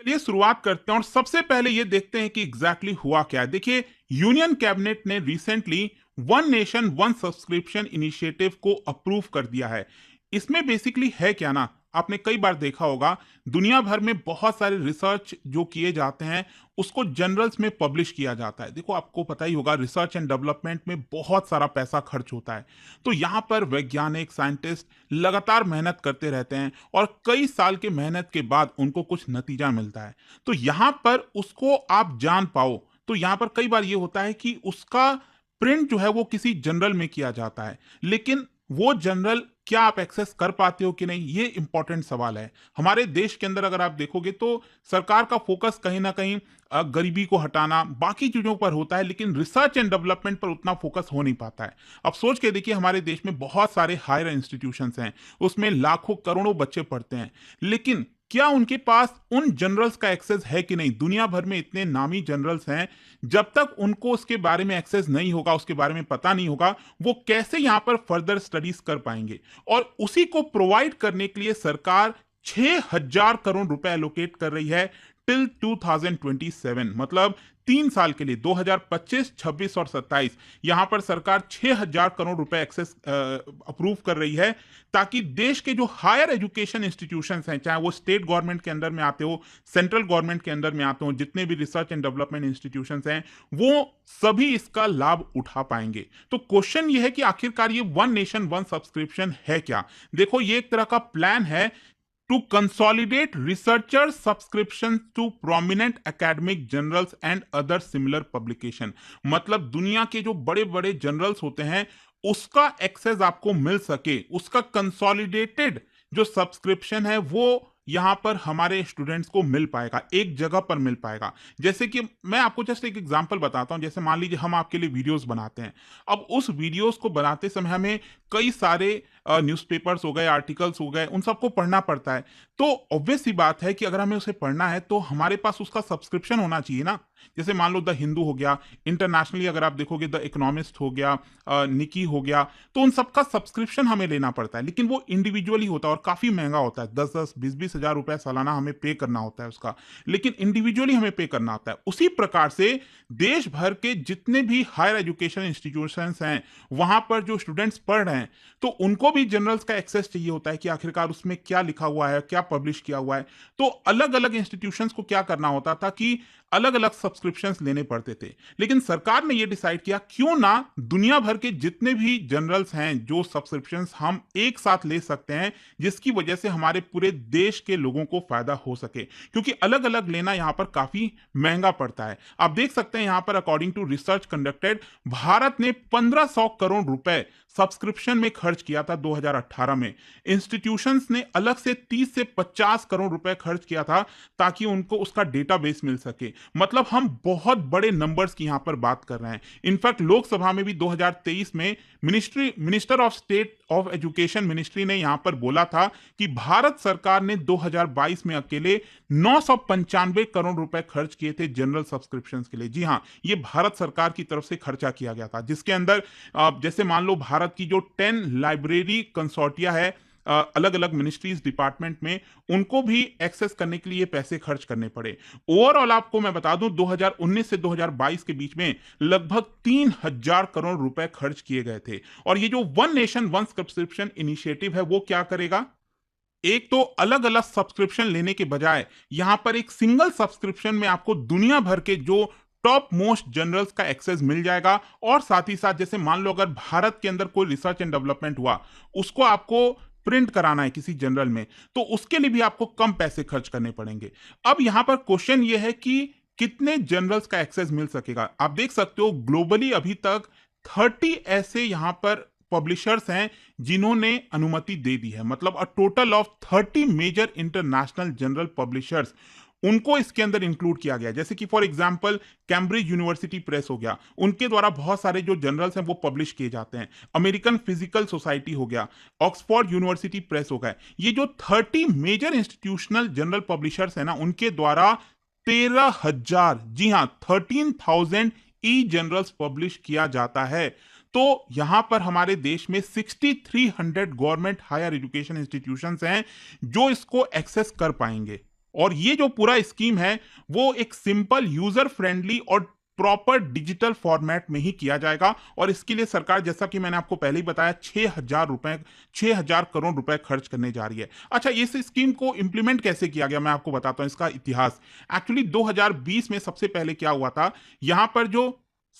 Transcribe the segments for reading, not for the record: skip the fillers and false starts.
चलिए शुरुआत करते हैं और सबसे पहले ये देखते हैं कि एग्जैक्टली हुआ क्या है। देखिए, यूनियन कैबिनेट ने recently one nation one subscription initiative को अप्रूव कर दिया है। इसमें बेसिकली है क्या ना, आपने कई बार देखा होगा, दुनिया भर में बहुत सारे रिसर्च जो किए जाते हैं उसको जर्नल्स में पब्लिश किया जाता है। देखो, आपको पता ही होगा, रिसर्च एंड डेवलपमेंट में बहुत सारा पैसा खर्च होता है। तो यहाँ पर वैज्ञानिक साइंटिस्ट लगातार मेहनत करते रहते हैं और कई साल के मेहनत के बाद उनको कुछ नतीजा मिलता है। तो यहाँ पर उसको आप जान पाओ, तो यहाँ पर कई बार ये होता है कि उसका प्रिंट जो है वो किसी जर्नल में किया जाता है, लेकिन वो जर्नल क्या आप एक्सेस कर पाते हो कि नहीं, ये इंपॉर्टेंट सवाल है। हमारे देश के अंदर अगर आप देखोगे तो सरकार का फोकस कहीं ना कहीं गरीबी को हटाना, बाकी चीजों पर होता है, लेकिन रिसर्च एंड डेवलपमेंट पर उतना फोकस हो नहीं पाता है। अब सोच के देखिए, हमारे देश में बहुत सारे हायर इंस्टीट्यूशंस हैं, उसमें लाखों करोड़ों बच्चे पढ़ते हैं, लेकिन क्या उनके पास उन जनरल्स का एक्सेस है कि नहीं? दुनिया भर में इतने नामी जनरल्स हैं, जब तक उनको उसके बारे में एक्सेस नहीं होगा, उसके बारे में पता नहीं होगा, वो कैसे यहां पर फर्दर स्टडीज कर पाएंगे? और उसी को प्रोवाइड करने के लिए सरकार 6,000 करोड़ रुपए एलोकेट कर रही है टिल 2027, मतलब 3 साल के लिए, 2025, 26 और 27। यहां पर सरकार 6,000 करोड़ रुपए एक्सेस अप्रूव कर रही है, ताकि देश के जो हायर एजुकेशन इंस्टीट्यूशंस हैं, चाहे वो स्टेट गवर्नमेंट के अंदर में आते हो, सेंट्रल गवर्नमेंट के अंदर में आते हो, जितने भी रिसर्च एंड डेवलपमेंट इंस्टीट्यूशंस हैं, वो सभी इसका लाभ उठा पाएंगे। तो क्वेश्चन ये है कि आखिरकार ये वन नेशन वन सब्सक्रिप्शन है क्या? देखो, ये एक तरह का प्लान है to consolidate researcher subscriptions to prominent academic journals and other similar publication। मतलब दुनिया के जो बड़े बड़े जर्नल्स होते हैं उसका एक्सेस आपको मिल सके, उसका कंसोलिडेटेड जो सब्सक्रिप्शन है वो यहां पर हमारे स्टूडेंट्स को मिल पाएगा, एक जगह पर मिल पाएगा। जैसे कि मैं आपको जस्ट एक एग्जांपल बताता हूं, जैसे मान लीजिए हम आपके लिए वीडियोस बनाते हैं। अब उस वीडियोस को बनाते समय हमें कई सारे न्यूज़पेपर्स हो गए, आर्टिकल्स हो गए, उन सबको पढ़ना पड़ता है। तो ऑब्वियस सी बात है कि अगर हमें उसे पढ़ना है तो हमारे पास उसका सब्सक्रिप्शन होना चाहिए ना। जैसे मान लो द हिंदू हो गया, इंटरनेशनली अगर आप देखोगे द इकोनॉमिस्ट हो गया, निकी हो गया, तो उन सबका सब्सक्रिप्शन हमें लेना पड़ता है, लेकिन वो इंडिविजुअली होता है और काफी महंगा होता है। 10-10, 20-20 हजार रुपए सालाना हमें पे करना होता है उसका, लेकिन इंडिविजुअली हमें पे करना होता है। उसी प्रकार से देश भर के जितने भी हायर एजुकेशन इंस्टीट्यूशंस हैं, वहां पर जो स्टूडेंट्स पढ़ रहे हैं, तो उनको भी जर्नल्स का एक्सेस चाहिए होता है कि आखिरकार उसमें क्या लिखा हुआ है, क्या पब्लिश किया हुआ है। तो अलग अलग इंस्टीट्यूशंस को क्या करना होता था कि अलग अलग सब्सक्रिप्शंस लेने पड़ते थे, लेकिन सरकार ने यह डिसाइड किया क्यों ना दुनिया भर के जितने भी जर्नल्स हैं, जो सब्सक्रिप्शंस हम एक साथ ले सकते हैं, जिसकी वजह से हमारे पूरे देश के लोगों को फायदा हो सके, क्योंकि अलग अलग लेना यहां पर काफी महंगा पड़ता है। आप देख सकते हैं यहां पर according to research conducted, Bharat ने 1500 करोड़ रुपए सब्सक्रिप्शन में खर्च किया था 2018 में। इंस्टीट्यूशंस ने अलग से 30 से 50 करोड़ रुपए खर्च किया था, ताकि उनको उसका डेटाबेस मिल सके। मतलब हम बहुत बड़े नंबर्स की यहां पर बात कर रहे हैं। इनफैक्ट लोकसभा में भी 2023 में minister of state of education ministry ने यहां पर बोला था कि भारत सरकार ने 2022 में अकेले 995 करोड़ रुपए खर्च किए थे जनरल सब्सक्रिप्शंस के लिए। जी हां, ये भारत सरकार की तरफ से खर्चा किया गया था, जिसके अंदर जैसे मान लो भारत की जो 10 लाइब्रेरी कंसोर्टिया है अलग अलग मिनिस्ट्रीज डिपार्टमेंट में, उनको भी एक्सेस करने के लिए पैसे खर्च करने पड़े। ओवरऑल आपको मैं बता दूं, 2019 से 2022 के बीच में लगभग 3,000 करोड़ रुपए खर्च किए गए थे। और ये जो one nation one subscription initiative है, वो क्या करेगा? एक तो अलग अलग सब्सक्रिप्शन लेने के बजाय यहां पर एक सिंगल सब्सक्रिप्शन में आपको दुनिया भर के जो टॉप मोस्ट जर्नल्स का एक्सेस मिल जाएगा। और साथ ही साथ, जैसे मान लो अगर भारत के अंदर कोई रिसर्च एंड डेवलपमेंट हुआ, उसको आपको प्रिंट कराना है किसी जर्नल में, तो उसके लिए भी आपको कम पैसे खर्च करने पड़ेंगे। अब यहां पर क्वेश्चन यह है कि कितने जर्नल्स का एक्सेस मिल सकेगा? आप देख सकते हो ग्लोबली अभी तक 30 ऐसे यहां पर पब्लिशर्स हैं जिन्होंने अनुमति दे दी है। मतलब a total of 30 major international journal publishers, उनको इसके अंदर इंक्लूड किया गया। जैसे कि for example Cambridge university press हो गया, उनके द्वारा बहुत सारे जो जर्नल्स हैं वो पब्लिश किए जाते हैं। अमेरिकन फिजिकल सोसाइटी हो गया, ऑक्सफोर्ड यूनिवर्सिटी प्रेस हो गया। ये जो 30 मेजर इंस्टीट्यूशनल जनरल पब्लिशर्स हैं ना, उनके द्वारा 13,000, जी हां 13,000 ई जर्नल्स पब्लिश किया जाता है। तो यहां पर हमारे देश में 6,300 गवर्नमेंट हायर एजुकेशन इंस्टीट्यूशंस हैं जो इसको एक्सेस कर पाएंगे। और ये जो पूरा स्कीम है वो एक सिंपल, यूजर फ्रेंडली और प्रॉपर डिजिटल फॉर्मेट में ही किया जाएगा। और इसके लिए सरकार, जैसा कि मैंने आपको पहले ही बताया, 6,000 करोड़ रुपए खर्च करने जा रही है। अच्छा, इस स्कीम को इंप्लीमेंट कैसे किया गया, मैं आपको बताता हूं इसका इतिहास। एक्चुअली 2020 में सबसे पहले क्या हुआ था, यहां पर जो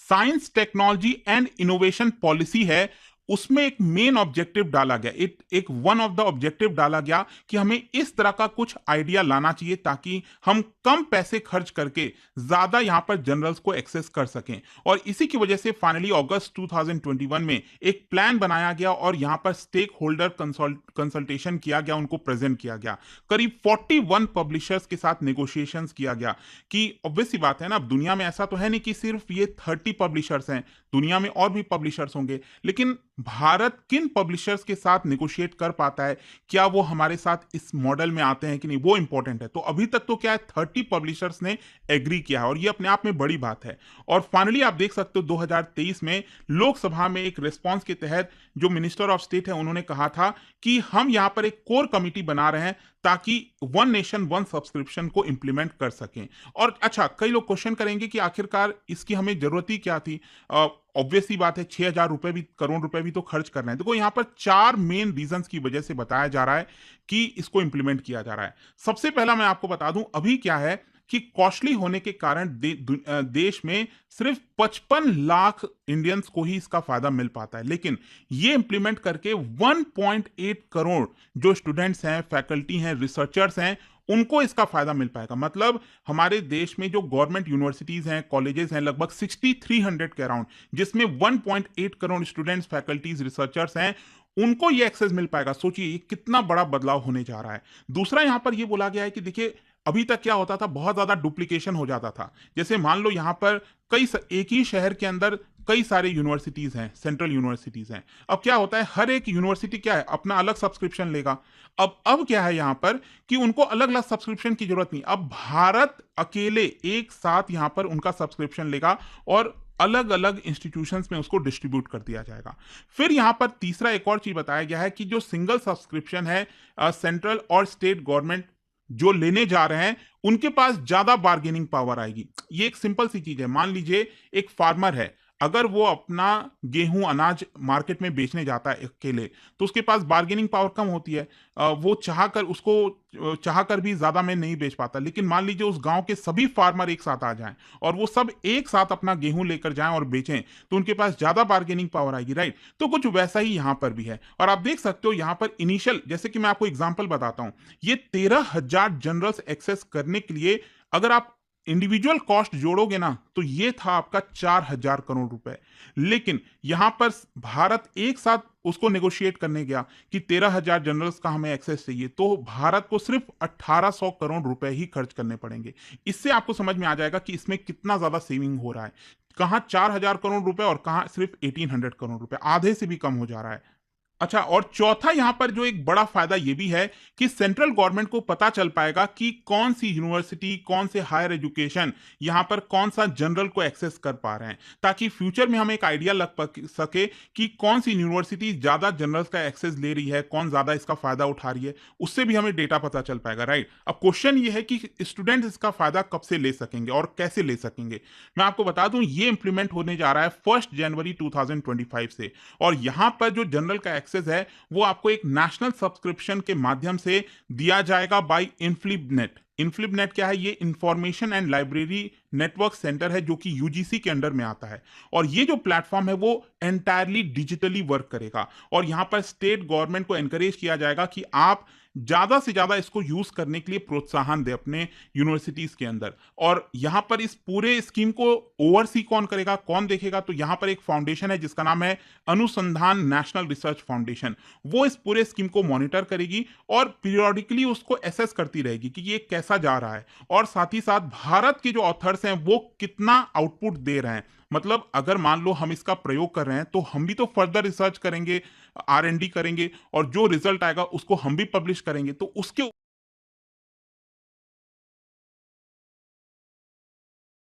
science, technology and innovation policy है, उसमें एक मेन ऑब्जेक्टिव डाला गया, एक वन ऑफ द ऑब्जेक्टिव डाला गया कि हमें इस तरह का कुछ आइडिया लाना चाहिए ताकि हम कम पैसे खर्च करके ज्यादा यहां पर जनरल्स को एक्सेस कर सकें। और इसी की वजह से फाइनली अगस्त 2021 में एक प्लान बनाया गया और यहां पर स्टेक होल्डर कंसल्टेशन किया गया, उनको प्रेजेंट किया गया। करीब 41 पब्लिशर्स के साथ नेगोशिएशंस किया गया कि ऑब्वियस सी बात है ना, अब दुनिया में ऐसा तो है नहीं कि सिर्फ ये 30 पब्लिशर्स हैं, दुनिया में और भी पब्लिशर्स होंगे, लेकिन भारत किन पब्लिशर्स के साथ नेगोशिएट कर पाता है, क्या वो हमारे साथ इस मॉडल में आते हैं कि नहीं, वो इंपॉर्टेंट है। तो अभी तक तो क्या है, 30 पब्लिशर्स ने एग्री किया है और ये अपने आप में बड़ी बात है। और फाइनली आप देख सकते हो 2023 में लोकसभा में एक रिस्पॉन्स के तहत जो मिनिस्टर ऑफ स्टेट है, उन्होंने कहा था कि हम यहां पर एक कोर कमिटी बना रहे हैं ताकि वन नेशन वन सब्सक्रिप्शन को इंप्लीमेंट कर सकें। और अच्छा, कई लोग क्वेश्चन करेंगे कि आखिरकार इसकी हमें जरूरत ही क्या थी। ऑब्वियस सी बात है, 6,000 रुपए भी, करोड़ रुपए भी तो खर्च करना है। देखो, यहां पर 4 मेन रीजंस की वजह से बताया जा रहा है कि इसको इंप्लीमेंट किया जा रहा है। सबसे पहला मैं आपको बता दूं, अभी क्या है कि कॉस्टली होने के कारण देश में सिर्फ 55 लाख इंडियंस को ही इसका फायदा मिल पाता है, लेकिन ये इंप्लीमेंट करके 1.8 करोड़ जो स्टूडेंट्स हैं, फैकल्टी हैं, रिसर्चर्स हैं, उनको इसका फायदा मिल पाएगा। मतलब हमारे देश में जो गवर्नमेंट यूनिवर्सिटीज हैं, कॉलेजेस हैं, लगभग 6300 के अराउंड, जिसमें 1.8 करोड़ स्टूडेंट्स, फैकल्टीज, रिसर्चर्स हैं, उनको ये एक्सेस मिल पाएगा। सोचिए ये कितना बड़ा बदलाव होने जा रहा है। दूसरा, यहां पर ये बोला गया है कि देखिए, अभी तक क्या होता था, बहुत ज्यादा डुप्लीकेशन हो जाता था। जैसे मान लो यहां पर एक ही शहर के अंदर कई सारे यूनिवर्सिटीज हैं, सेंट्रल यूनिवर्सिटीज हैं। अब क्या होता है, हर एक यूनिवर्सिटी क्या है, अपना अलग सब्सक्रिप्शन लेगा। अब क्या है यहां पर कि उनको अलग अलग सब्सक्रिप्शन की जरूरत नहीं, अब भारत अकेले एक साथ यहां पर उनका सब्सक्रिप्शन लेगा और अलग अलग इंस्टीट्यूशंस में उसको डिस्ट्रीब्यूट कर दिया जाएगा। फिर यहां पर तीसरा एक और चीज बताया गया है कि जो सिंगल सब्सक्रिप्शन है, सेंट्रल और स्टेट गवर्नमेंट जो लेने जा रहे हैं, उनके पास ज्यादा बार्गेनिंग पावर आएगी। ये एक सिंपल सी चीज है। मान लीजिए एक फार्मर है, अगर वो अपना गेहूं, अनाज मार्केट में बेचने जाता है अकेले, तो उसके पास बार्गेनिंग पावर कम होती है। वो चाहकर भी ज्यादा में नहीं बेच पाता। लेकिन मान लीजिए उस गांव के सभी फार्मर एक साथ आ जाएं और वो सब एक साथ अपना गेहूं लेकर जाएं और बेचें, तो उनके पास ज्यादा बार्गेनिंग पावर आएगी, राइट। तो कुछ वैसा ही यहां पर भी है। और आप देख सकते हो यहां पर इनिशियल, जैसे कि मैं आपको एग्जांपल बताता हूं, ये 13,000 जनरल्स एक्सेस करने के लिए अगर आप इंडिविजुअल कॉस्ट जोड़ोगे ना, तो ये था आपका 4,000 करोड़ रुपए। लेकिन यहां पर भारत एक साथ उसको नेगोशिएट करने गया कि 13,000 जनरल्स का हमें एक्सेस चाहिए, तो भारत को सिर्फ 1,800 करोड़ रुपए ही खर्च करने पड़ेंगे। इससे आपको समझ में आ जाएगा कि इसमें कितना ज्यादा सेविंग हो रहा है। कहां 4,000 करोड़ रुपए और कहां सिर्फ 1,800 करोड़ रुपए, आधे से भी कम हो जा रहा है। अच्छा, और चौथा यहां पर जो एक बड़ा फायदा यह भी है कि सेंट्रल गवर्नमेंट को पता चल पाएगा कि कौन सी यूनिवर्सिटी, कौन से हायर एजुकेशन यहां पर कौन सा जनरल को एक्सेस कर पा रहे हैं, ताकि फ्यूचर में हमें एक आइडिया लग सके कि कौन सी यूनिवर्सिटी ज्यादा जनरल्स का एक्सेस ले रही है, कौन ज्यादा इसका फायदा उठा रही है। उससे भी हमें डेटा पता चल पाएगा, राइट। अब क्वेश्चन ये है कि स्टूडेंट इसका फायदा कब से ले सकेंगे और कैसे ले सकेंगे। मैं आपको बता दूं, ये इंप्लीमेंट होने जा रहा है 1 जनवरी 2025 से। और यहां पर जो जनरल का है वो आपको एक नेशनल सब्सक्रिप्शन के माध्यम से दिया जाएगा बाय इन्फ्लिबनेट। इन्फ्लिबनेट क्या है, ये information and library network centre है जो कि यूजीसी के अंडर में आता है। और ये जो प्लेटफॉर्म है वो एंटायरली डिजिटली वर्क करेगा। और यहां पर स्टेट गवर्नमेंट को एनकरेज किया जाएगा कि आप ज्यादा से ज्यादा इसको यूज करने के लिए प्रोत्साहन दे अपने यूनिवर्सिटीज के अंदर। और यहां पर इस पूरे स्कीम को ओवरसी कौन करेगा, कौन देखेगा, तो यहां पर एक फाउंडेशन है जिसका नाम है अनुसंधान नेशनल रिसर्च फाउंडेशन। वो इस पूरे स्कीम को मॉनिटर करेगी और पीरियोडिकली उसको एसेस करती रहेगी कि ये कैसा जा रहा है, और साथ ही साथ भारत के जो ऑथर्स हैं वो कितना आउटपुट दे रहे हैं। मतलब अगर मान लो हम इसका प्रयोग कर रहे हैं, तो हम भी तो फर्दर रिसर्च करेंगे, R&D करेंगे, और जो रिजल्ट आएगा उसको हम भी पब्लिश करेंगे, तो उसके